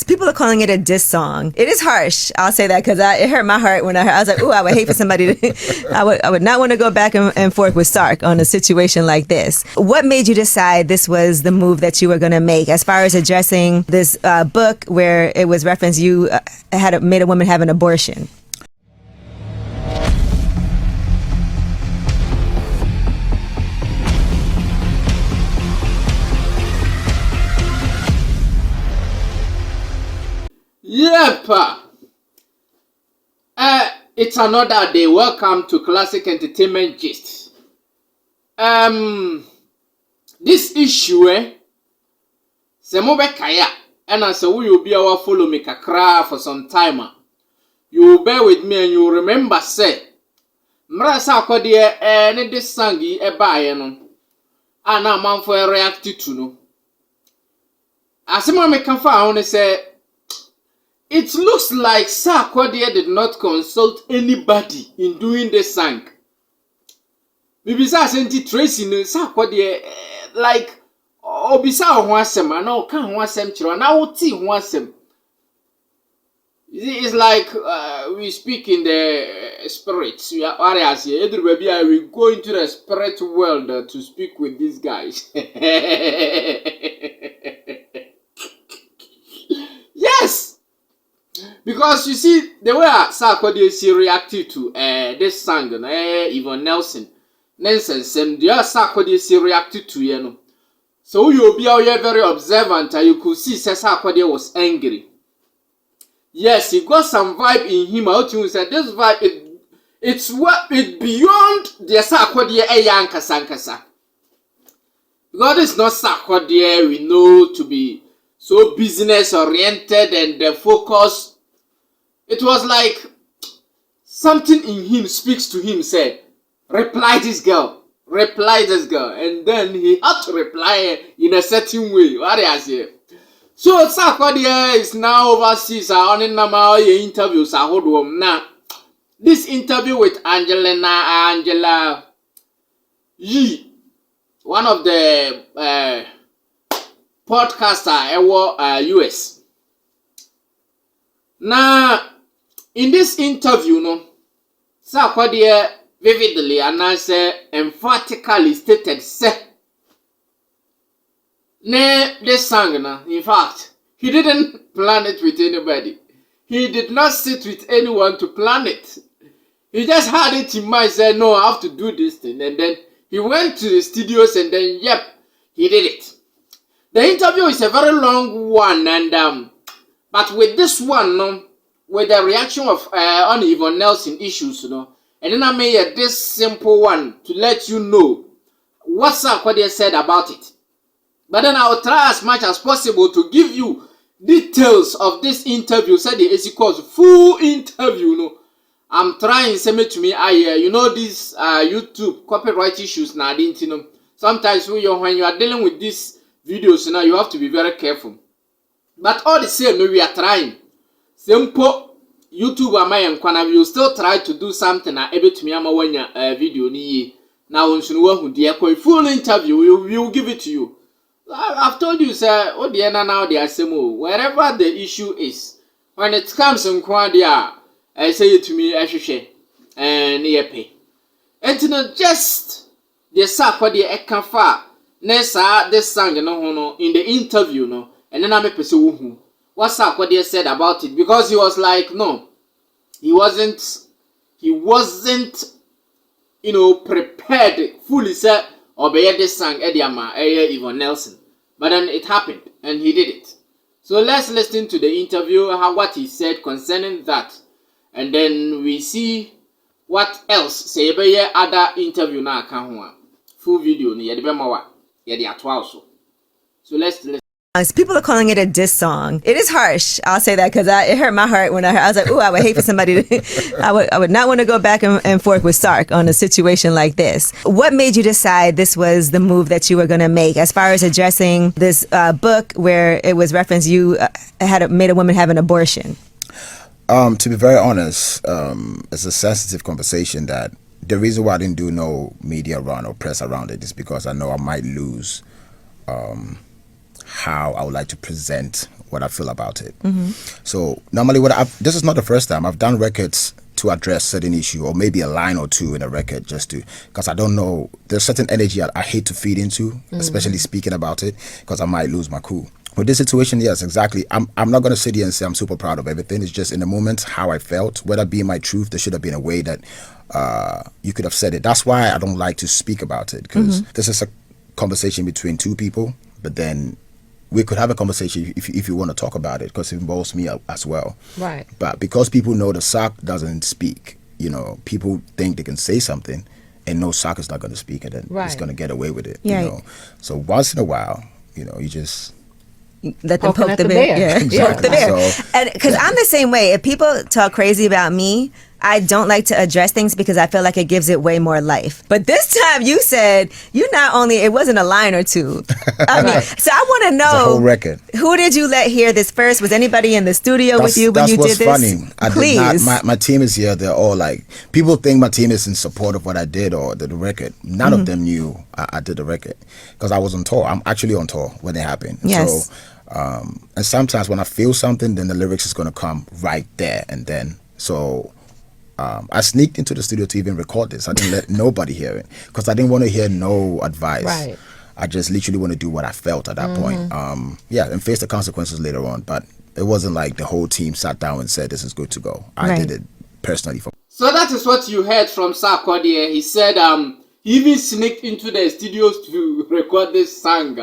People are calling it a diss song. It is harsh. I'll say that because it hurt my heart when I heard. I was like, "Ooh, I would hate for somebody to." I would not want to go back and forth with Sark on a situation like this. What made you decide this was the move that you were going to make, as far as addressing this book where it was referenced you had made a woman have an abortion? Yep. It's another day. Welcome to Classic Entertainment Gist. This issue, Semobe Kaya, and as a will be our follow me kakra for some time. You bear with me and you remember say, Mra Sarkodie any this sangi e bayano. Ana man for a react to no. As a me can find say. It looks like Sarkodie did not consult anybody in doing the sang. Bibisa senti Tracy no Sarkodie like obisa ho asem and o kan ho asem kiro na wo ti ho asem. It's like we speak in the spirits. We are areas here. Everybody we go into the spirit world to speak with these guys. Yes. Because you see, the way Sarkodie reacted to this song, Yvonne Nelson, the Sarkodie reacted to, you know. So you'll be out here very observant, and you could see Sarkodie was angry. Yes, he got some vibe in him. Out you said this vibe, it's beyond the Sarkodie Yankasa. Because it's not Sarkodie we know to be so business oriented and the focus. It was like something in him speaks to him, say, reply this girl, and then he had to reply in a certain way. What I say? So Sarkodie is now overseas on in interviews. I hold on now. This interview with Angela Yee, one of the podcaster US. Now, in this interview, no, Sarkodie vividly and emphatically stated, say, this song, in fact, he didn't plan it with anybody. He did not sit with anyone to plan it. He just had it in mind, said, no, I have to do this thing. And then he went to the studios and then, yep, he did it. The interview is a very long one, and but with this one, no, with the reaction of on Yvonne Nelson issues, you know, and then I made this simple one to let you know what Sarkodie said about it. But then I will try as much as possible to give you details of this interview. Said the AC calls full interview, you know. I'm trying to to me, you know, these YouTube copyright issues now, didn't you know? Sometimes when you are dealing with these videos, you know, you have to be very careful. But all the same, we are trying. Simple YouTube and you still try to do something able to me video ni now on full interview we will give it to you. I've told you, sir, oh dear now they are same wherever the issue is. When it comes in Quadia, I say it to me, I should and near pay. And to not just the Sarkodie Ekafa, Nessa, this song, no, in the interview, no, and then I'm a person what Sarkodie said about it, because he was like, no, he wasn't, you know, prepared fully, said, obey this song, Yvonne Nelson. But then it happened, and he did it. So let's listen to the interview, what he said concerning that, and then we see what else. Say, other interview now, full video, so let's listen. People are calling it a diss song. It is harsh. I'll say that because it hurt my heart when I heard. I was like, "Ooh, I would hate for somebody to." I would not want to go back and forth with Sark on a situation like this. What made you decide this was the move that you were going to make, as far as addressing this book where it was referenced you had made a woman have an abortion? To be very honest, it's a sensitive conversation that the reason why I didn't do no media around or press around it is because I know I might lose how I would like to present what I feel about it. So normally, this is not the first time I've done records to address certain issue, or maybe a line or two in a record, just to, because I don't know, there's certain energy I hate to feed into, especially speaking about it, because I might lose my cool. With this situation, yes, exactly. I'm not going to sit here and say I'm super proud of everything. It's just in the moment how I felt. Whether it be my truth, there should have been a way that you could have said it. That's why I don't like to speak about it, because this is a conversation between two people, but then we could have a conversation if you want to talk about it, because it involves me as well. Right. But because people know the Sark doesn't speak, people think they can say something and no, Sark is not going to speak, and then it's going to get away with it. Yeah. So once in a while, you just let them poke the bear. Yeah. Poke the bear. And because I'm the same way. If people talk crazy about me, I don't like to address things because I feel like it gives it way more life. But this time you said it wasn't a line or two. I mean, so I want to know, the whole record. Who did you let hear this first? Was anybody in the studio with you when you did this? That's what's funny. Please. My team is here. They're all like, people think my team is in support of what I did or the record. None of them knew I did the record, because I was on tour. I'm actually on tour when it happened. Yes. So, and sometimes when I feel something, then the lyrics is going to come right there and then. So I sneaked into the studio to even record this. I didn't let nobody hear it, because I didn't want to hear no advice. Right. I just literally want to do what I felt at that point. And face the consequences later on. But it wasn't like the whole team sat down and said, this is good to go. I did it personally. So that is what you heard from Sarkodie. He said he even sneaked into the studios to record this song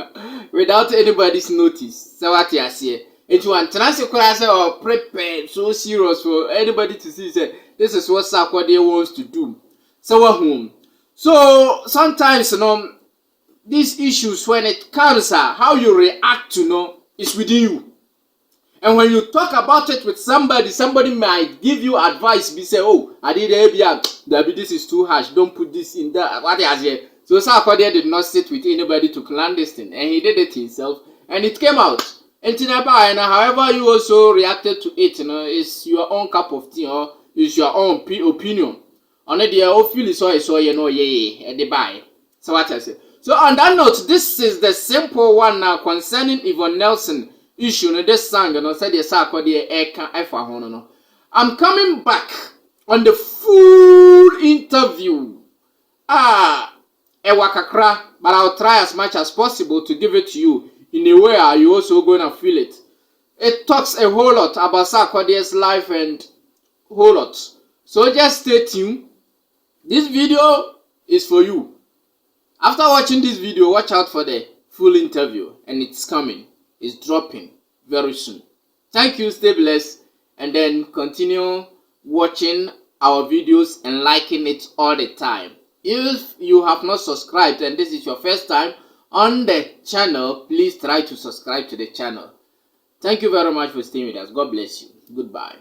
without anybody's notice. So what you say? It was transcribed or prepared so serious for anybody to see. Say, this is what Sarkodie wants to do. So sometimes, these issues, when it comes, how you react to is within you. And when you talk about it with somebody might give you advice. Be say, oh, I did ABM. This is too harsh. Don't put this in there. What is here? So Sarkodie did not sit with anybody to plan this thing, and he did it himself, and it came out. And however you also reacted to it, it's your own cup of tea, or it's your own opinion. On the feel is so and they buy. So what I say. So on that note, this is the simple one now concerning Yvonne Nelson issue. This song, said the Sarkodie Eka. I'm coming back on the full interview. Ewakakra, but I'll try as much as possible to give it to you in a way you also gonna feel it. It talks a whole lot about Sarkodie's life and whole lot. So just stay tuned. This video is for you. After watching this video, watch out for the full interview, and it's coming. It's dropping very soon. Thank you, stay blessed, and then continue watching our videos and liking it all the time. If you have not subscribed and this is your first time on the channel, please try to subscribe to the channel. Thank you very much for staying with us. God bless you. Goodbye.